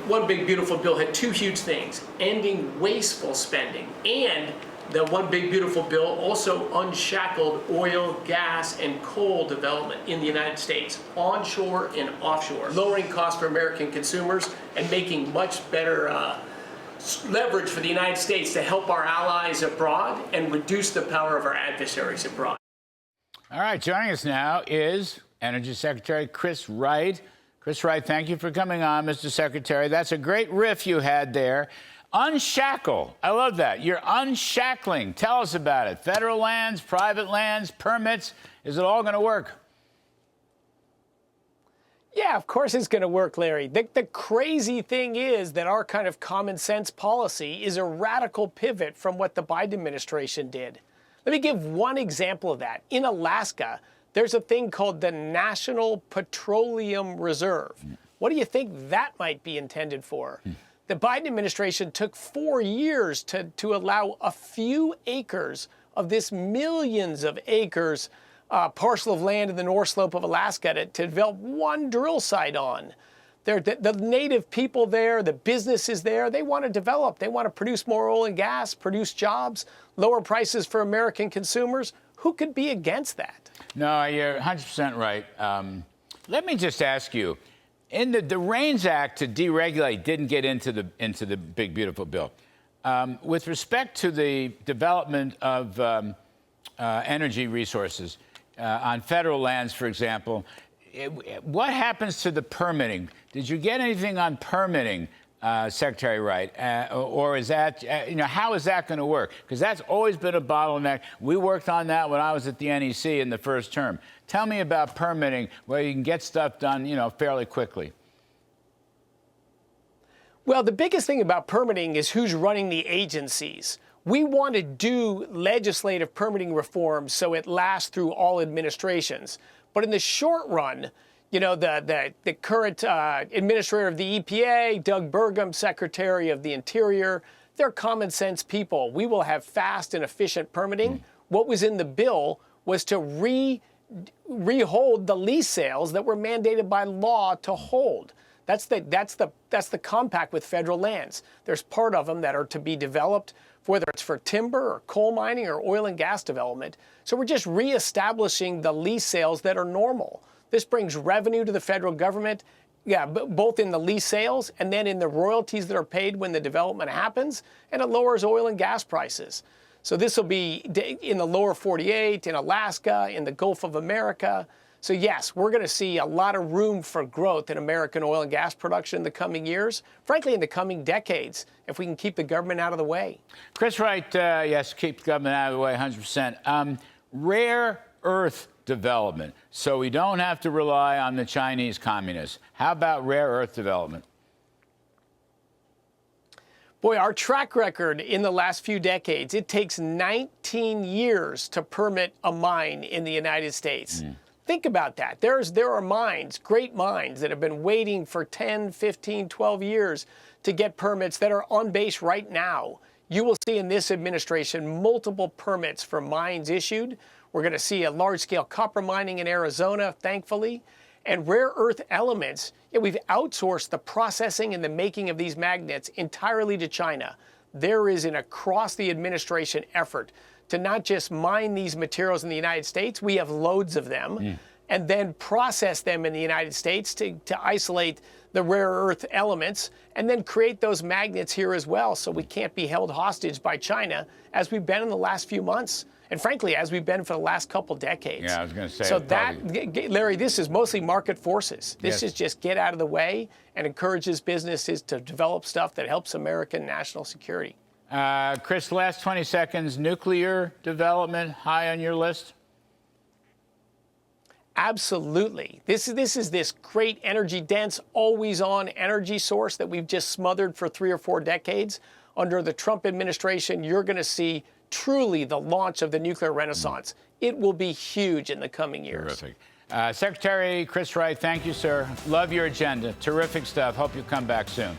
One Big Beautiful Bill had two huge things: ending wasteful spending, and the One Big Beautiful Bill also unshackled oil, gas, and coal development in the United States, onshore and offshore, lowering costs for American consumers and making much better leverage for the United States to help our allies abroad and reduce the power of our adversaries abroad. All right, joining us now is Energy Secretary Chris Wright. Chris Wright, thank you for coming on, Mr. Secretary. That's a great riff you had there. Unshackle. I love that. You're unshackling. Tell us about it. Federal lands, private lands, permits. Is it all going to work? Yeah, of course it's going to work, Larry. The crazy thing is that our kind of common sense policy is a radical pivot from what the Biden administration did. Let me give one example of that. In Alaska, there's a thing called the National Petroleum Reserve. What do you think that might be intended for? The Biden administration took 4 years to allow a few acres of this millions of acres parcel of land in the North Slope of Alaska to develop one drill site on. The native people there, the businesses there, they want to develop. They want to produce more oil and gas, produce jobs, lower prices for American consumers. Who could be against that? No, you're 100% right. Let me just ask you, in the REINS Act to deregulate didn't get into the Big Beautiful Bill. With respect to the development of energy resources on federal lands, for example, what happens to the permitting? Did you get anything on permitting, Secretary Wright, or is that, how is that going to work? Because that's always been a bottleneck. We worked on that when I was at the NEC in the first term. Tell me about permitting, where you can get stuff done, fairly quickly. Well, the biggest thing about permitting is who's running the agencies. We want to do legislative permitting reform so it lasts through all administrations. But in the short run, the current administrator of the EPA, Doug Burgum, Secretary of the Interior, they're common sense people. We will have fast and efficient permitting. What was in the bill was to rehold the lease sales that were mandated by law to hold. That's the compact with federal lands. There's part of them that are to be developed, whether it's for timber or coal mining or oil and gas development. So we're just reestablishing the lease sales that are normal. This brings revenue to the federal government, both in the lease sales and then in the royalties that are paid when the development happens, and it lowers oil and gas prices. So this will be in the lower 48, in Alaska, in the Gulf of America. So yes, we're going to see a lot of room for growth in American oil and gas production in the coming years, frankly, in the coming decades, if we can keep the government out of the way. Chris Wright, yes, keep the government out of the way, 100%. Rare earth development, so we don't have to rely on the Chinese communists. How about rare earth development? Boy, our track record in the last few decades, it takes 19 years to permit a mine in the United States. Think about that. There are mines, great mines, that have been waiting for 10, 15, 12 years to get permits that are on base right now. You will see in this administration multiple permits for mines issued. We're going to see a large-scale copper mining in Arizona, thankfully. And rare earth elements, we've outsourced the processing and the making of these magnets entirely to China. There is an across-the-administration effort to not just mine these materials in the United States, we have loads of them, and then process them in the United States to isolate the rare earth elements, and then create those magnets here as well, so we can't be held hostage by China, as we've been in the last few months. And frankly, as we've been for the last couple decades. Yeah, I was going to say. So Larry, this is mostly market forces. This is just get out of the way and encourages businesses to develop stuff that helps American national security. Chris, last 20 seconds, nuclear development high on your list? Absolutely. This is this great energy-dense, always-on energy source that we've just smothered for 3 or 4 decades. Under the Trump administration, you're going to see truly the launch of the nuclear renaissance. It will be huge in the coming years. Terrific. Secretary Chris Wright, thank you, sir. Love your agenda. Terrific stuff. Hope you come back soon.